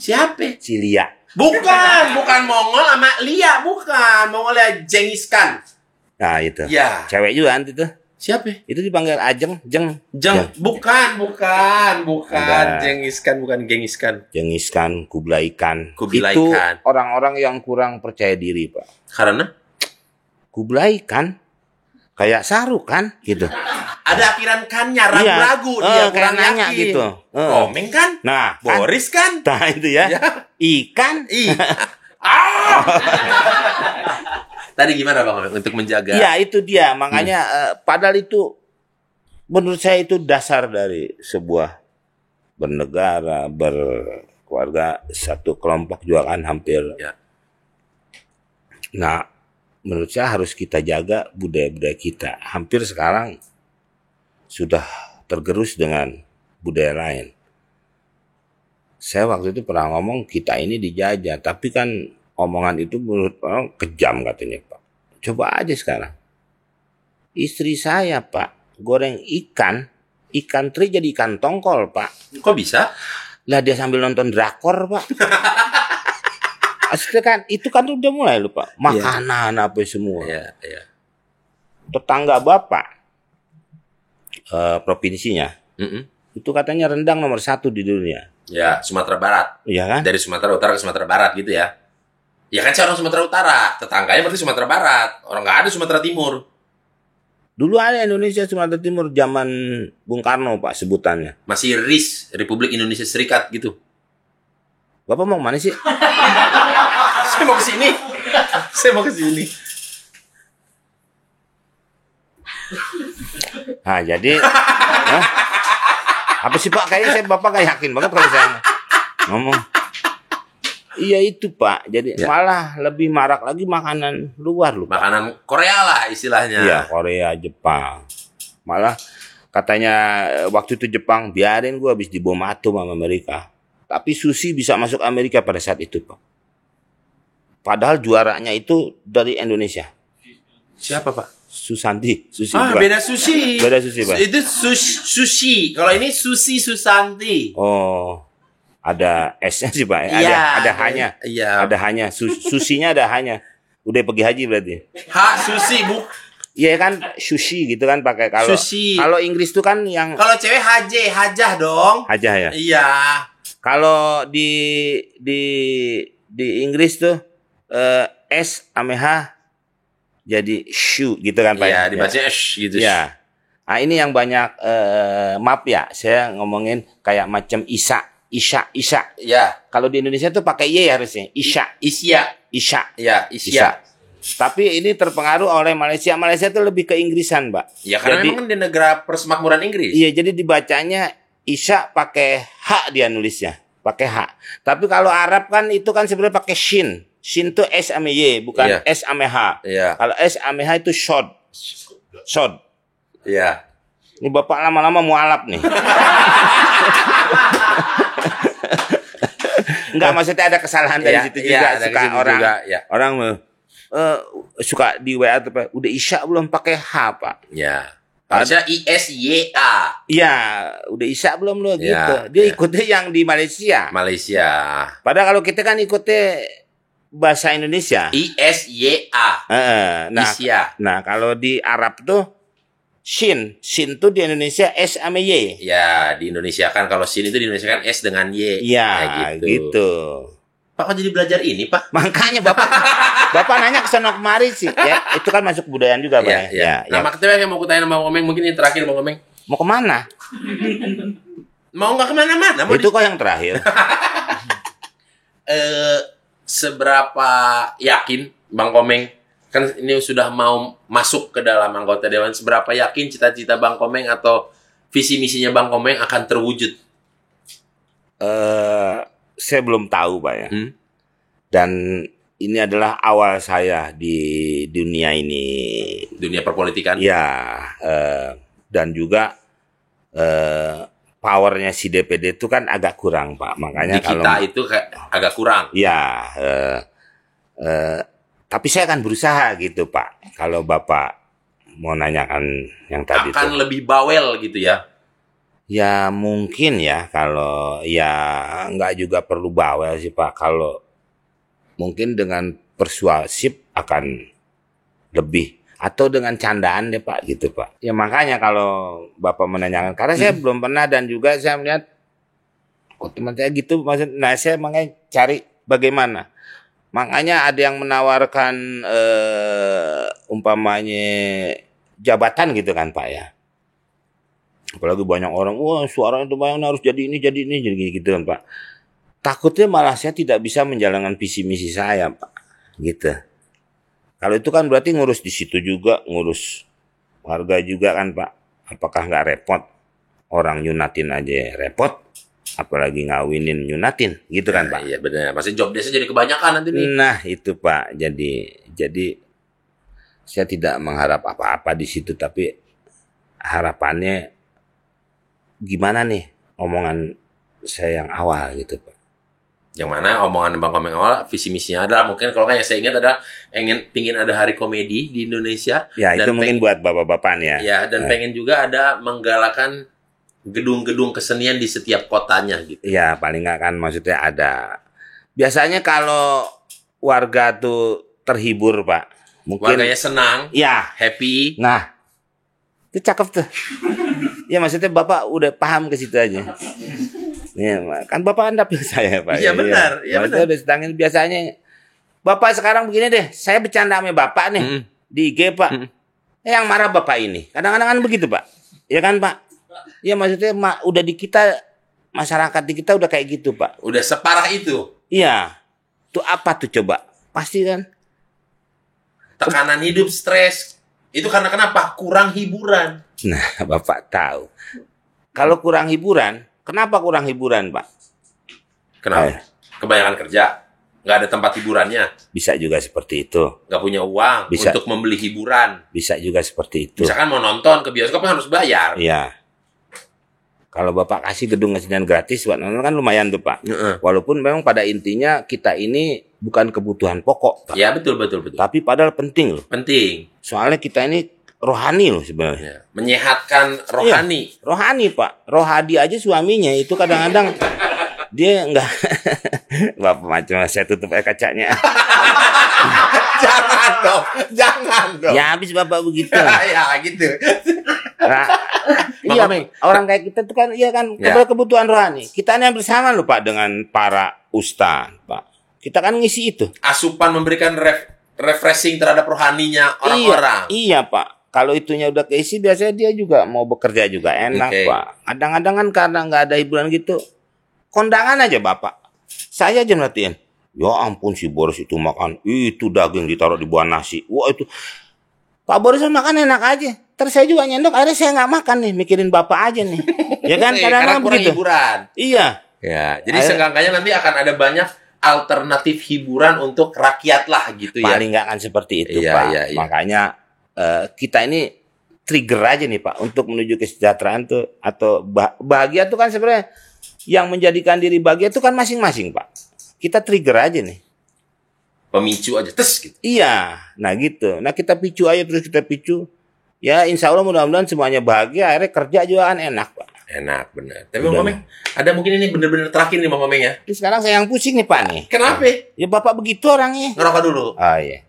Siapa? Si Lia. Bukan Mongol sama Lia, bukan. Mongolia Genghis Khan. Nah itu. Ya. Cewek juga nanti tuh. Siapa? Itu dipanggil Ajeng, Jeng. Bukan. Ada. Genghis Khan, bukan Genghis Khan. Genghis Khan, Kublai Khan. Kublai Itu Khan. orang-orang yang kurang percaya diri, Pak. Karena Kublai Khan kayak Saruk kan gitu. ada akhiran kannya, ragu-ragu dia kayak kurang nanya yakin. gitu. Komeng kan? Nah, Boris kan? Nah, itu ya. Ya. Ikan. Tadi gimana Bang Komeng untuk menjaga? Iya, itu dia. Makanya padahal itu menurut saya itu dasar dari sebuah bernegara, berkeluarga, satu kelompok juga kan hampir. Ya. Nah, menurut saya harus kita jaga budaya-budaya kita. Hampir sekarang sudah tergerus dengan budaya lain. Saya waktu itu pernah ngomong kita ini dijajah, tapi kan omongan itu menurut orang kejam katanya Pak. Coba aja sekarang. Istri saya Pak, goreng ikan teri jadi ikan tongkol Pak. Kok bisa? Lah dia sambil nonton drakor Pak. Asli kan, itu kan udah mulai lupa makanan apa semua. Iya. Tetangga bapak provinsinya itu katanya rendang nomor 1 di dunia. Ya, Sumatera Barat. Iya kan? Dari Sumatera Utara ke Sumatera Barat gitu ya. Ya kan saya orang Sumatera Utara, tetangganya berarti Sumatera Barat. Orang nggak ada Sumatera Timur. Dulu ada Indonesia Sumatera Timur zaman Bung Karno Pak sebutannya. Masih RIS, Republik Indonesia Serikat gitu. Bapak mau mana sih? Saya mau ke sini. Nah jadi apa sih Pak? Kayaknya Bapak gak yakin banget kalau saya ngomong. Iya itu Pak. Jadi malah lebih marak lagi makanan luar loh. Makanan Korea lah istilahnya. Iya Korea, Jepang. Malah katanya waktu itu Jepang biarin gua habis dibom atom sama Amerika. Tapi sushi bisa masuk Amerika pada saat itu Pak. Padahal juaranya itu dari Indonesia. Siapa Pak? Susanti. Beda sushi. Beda sushi Pak. Itu sushi. Kalau ini Susi Susanti. Oh. Ada S-nya sih Pak. Ada hanya. Iya. Ada hanya. Susinya ada hanya. Udah pergi haji berarti. Susi bu. Iya kan sushi gitu kan pakai kalau. Kalau Inggris tuh kan yang. Kalau cewek hajah dong. Hajah ya. Iya. Kalau di Inggris tuh S ame H jadi shoe gitu kan Pak. Iya, dibacanya sh gitu. Ya. Nah, ini yang banyak maaf ya, saya ngomongin kayak macam Isya. Ya. Kalau di Indonesia tuh pakai Y harusnya. Isya. Ya, Isya. Tapi ini terpengaruh oleh Malaysia. Malaysia tuh lebih ke Inggrisan, Mbak. Ya karena memang di negara persemakmuran Inggris. Iya, jadi dibacanya Isya pakai H dia nulisnya, pakai H. Tapi kalau Arab kan itu kan sebenarnya pakai Shin. Shin tuh S ame Y, bukan S ame H. Iya. Kalau S ame H itu short. Iya. Ini Bapak lama-lama mualaf nih. Enggak, maksudnya ada kesalahan dari situ juga. Suka orang suka di WA tuh Pak, udah Isya belum pakai H Pak. Ya. Harusnya ISYA. Iya, udah Isya belum lo gitu. Dia ikutnya yang di Malaysia. Padahal kalau kita kan ikutnya bahasa Indonesia. ISYA. Nah, kalau di Arab tuh Shin tuh di Indonesia S ame Y. Ya, di Indonesia kan kalau Shin itu di Indonesia kan S dengan Y. Iya, gitu. Pak, kok jadi belajar ini, Pak? Makanya Bapak nanya ke sono kemari sih. Ya, itu kan masuk kebudayaan juga, Pak. Ya. Nah, makanya yang mau kutanya sama Komeng, mungkin ini terakhir, Bang Komeng. Mau kemana? Mau nggak kemana-mana. Itu kok yang terakhir. Seberapa yakin, Bang Komeng, kan ini sudah mau masuk ke dalam anggota Dewan, seberapa yakin cita-cita Bang Komeng atau visi misinya Bang Komeng akan terwujud? Saya belum tahu Pak ya. Dan ini adalah awal saya di dunia ini. Dunia perpolitikan? Ya, dan juga powernya si DPD itu kan agak kurang Pak. Makanya di kita itu agak kurang. Ya, tapi saya akan berusaha gitu Pak. Kalau Bapak mau nanyakan yang tadi akan lebih bawel gitu ya? Ya mungkin ya, kalau ya nggak juga perlu bawel sih Pak. Kalau mungkin dengan persuasif akan lebih atau dengan candaan deh Pak gitu Pak. Ya makanya kalau Bapak menanyakan, karena saya belum pernah dan juga saya melihat kok teman saya gitu, nah saya makanya cari bagaimana. Makanya ada yang menawarkan umpamanya jabatan gitu kan Pak ya. Apalagi banyak orang, wah suaranya itu banyak harus jadi ini jadi gitu kan Pak. Takutnya malah saya tidak bisa menjalankan visi misi saya Pak, gitu. Kalau itu kan berarti ngurus di situ juga, ngurus warga juga kan Pak. Apakah nggak repot? Orang nyunatin aja repot, apalagi ngawinin nyunatin, gitu kan Pak? Iya benar. Pasti job desk jadi kebanyakan nanti nih. Nah itu Pak, jadi saya tidak mengharap apa-apa di situ, tapi harapannya gimana nih omongan saya yang awal gitu Pak. Yang mana omongan Bang Komeng awal visi misinya adalah mungkin kalau yang saya ingat adalah pingin ada hari komedi di Indonesia. Ya itu mungkin buat bapak-bapak nih ya. Ya dan pengen juga ada menggalakkan gedung-gedung kesenian di setiap kotanya gitu. Ya paling nggak kan maksudnya ada. Biasanya kalau warga tuh terhibur Pak. Mungkin warganya senang. Ya. Happy. Nah itu cakep tuh. Ya maksudnya bapak udah paham ke situ aja. Ya, kan bapak kan dapil saya Pak. Iya benar, iya benar. Udah sedangin biasanya bapak sekarang begini deh, saya bercanda sama bapak nih di IG Pak. Yang marah bapak ini, kadang-kadang kan begitu Pak, ya kan Pak? Ya maksudnya udah di kita masyarakat di kita udah kayak gitu Pak. Udah separah itu. Iya, tuh apa tuh coba? Pasti kan. Tekanan hidup, stres. Itu karena kenapa? Kurang hiburan. Nah bapak tahu, kalau kurang hiburan. Kenapa kurang hiburan, Pak? Kenapa? Kebanyakan kerja. Nggak ada tempat hiburannya. Bisa juga seperti itu. Nggak punya uang untuk membeli hiburan. Bisa juga seperti itu. Misalkan mau nonton ke bioskop harus bayar. Iya. Kalau Bapak kasih gedung kesenian gratis buat nonton kan lumayan tuh, Pak. Walaupun memang pada intinya kita ini bukan kebutuhan pokok, Pak. Iya, betul. Tapi padahal penting loh. Penting. Soalnya kita ini rohani loh sebenarnya. Menyehatkan rohani. Iya, rohani Pak. Rohadi aja suaminya itu kadang-kadang dia enggak. Bapak macam saya tutup kacanya. Jangan dong. Ya habis Bapak begitu. Ya gitu. Nah, iya orang kayak kita tuh kan iya kan kebutuhan rohani. Kita ini bersama loh Pak dengan para ustaz Pak. Kita kan ngisi itu. Asupan memberikan refreshing terhadap rohaninya orang-orang. Iya Pak. Kalau itunya udah keisi, biasanya dia juga mau bekerja juga enak, Pak. Kadang-kadang kan karena nggak ada hiburan gitu, kondangan aja Bapak. Saya aja merhatiin. Ya ampun si Boris itu makan, itu daging ditaruh di bawah nasi. Wah itu, Pak Boris makan enak aja. Terus saya juga nyendok, akhirnya saya nggak makan nih, mikirin Bapak aja nih. Ya kan, kadang-kadang begitu. Hiburan. Iya. Ya, jadi seenggaknya nanti akan ada banyak alternatif hiburan untuk rakyat lah gitu ya. Paling nggak akan seperti itu, Pak. Iya. Makanya kita ini trigger aja nih Pak untuk menuju kesejahteraan tuh atau bahagia tuh kan sebenarnya yang menjadikan diri bahagia itu kan masing-masing Pak. Kita trigger aja nih. Pemicu aja gitu. Iya, nah gitu. Nah kita picu aja terus kita picu. Ya insya Allah mudah-mudahan semuanya bahagia. Akhirnya kerja juga kan enak Pak. Enak benar. Tapi Bang Komeng, ada mungkin ini benar-benar terakhir nih Bang Komeng ya. Terus sekarang saya yang pusing nih Pak nih. Kenapa? Ya Bapak begitu orangnya. Ngerokok dulu. Oh iya.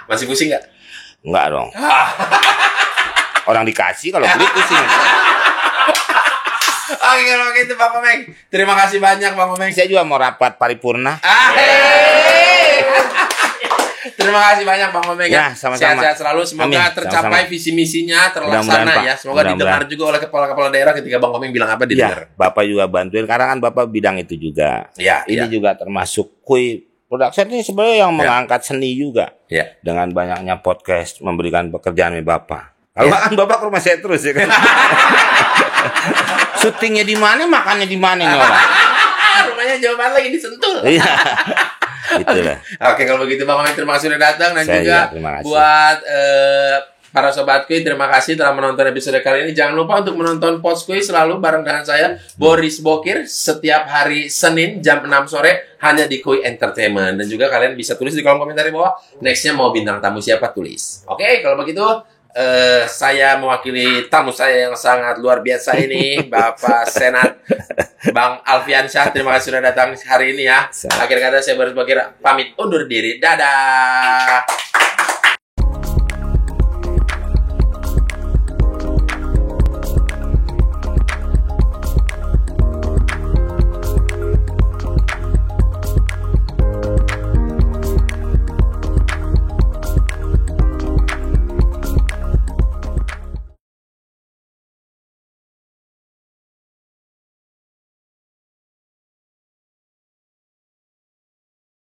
Masih pusing nggak? Enggak dong. Orang dikasih kalau beli pusing. Oke kalau gitu Bang Komeng. Terima kasih banyak Bang Komeng. Saya juga mau rapat paripurna. Terima kasih banyak Bang Komeng ya. Sama-sama. Sehat-sehat selalu. Semoga tercapai visi misinya terlaksana ya. Semoga didengar juga oleh kepala-kepala daerah ketika Bang Komeng bilang apa didengar. Ya, Bapak juga bantuin karena kan Bapak bidang itu juga. Ya, ini juga termasuk kui production ini sebenarnya yang mengangkat seni juga. Ya. Dengan banyaknya podcast memberikan pekerjaan oleh Bapak. Kalau kan Bapak ke rumah saya terus ya kan. Syutingnya di mana, makannya di mana nih orang. Rumahnya jauh banget lagi di Sentul. Iya. Itulah. Oke, kalau begitu Bang Komeng terima kasih sudah datang dan saya juga buat para sobat Kuy, terima kasih telah menonton episode kali ini. Jangan lupa untuk menonton Pods Kuy selalu bareng dengan saya Boris Bokir setiap hari Senin jam 6 sore hanya di Kuy Entertainment. Dan juga kalian bisa tulis di kolom komentar di bawah nextnya mau bintang tamu siapa, tulis. Oke, kalau begitu saya mewakili tamu saya yang sangat luar biasa ini, Bapak Senat Bang Alfiansyah. Terima kasih sudah datang hari ini ya. Akhir kata saya Boris Bokir pamit undur diri. Dadah.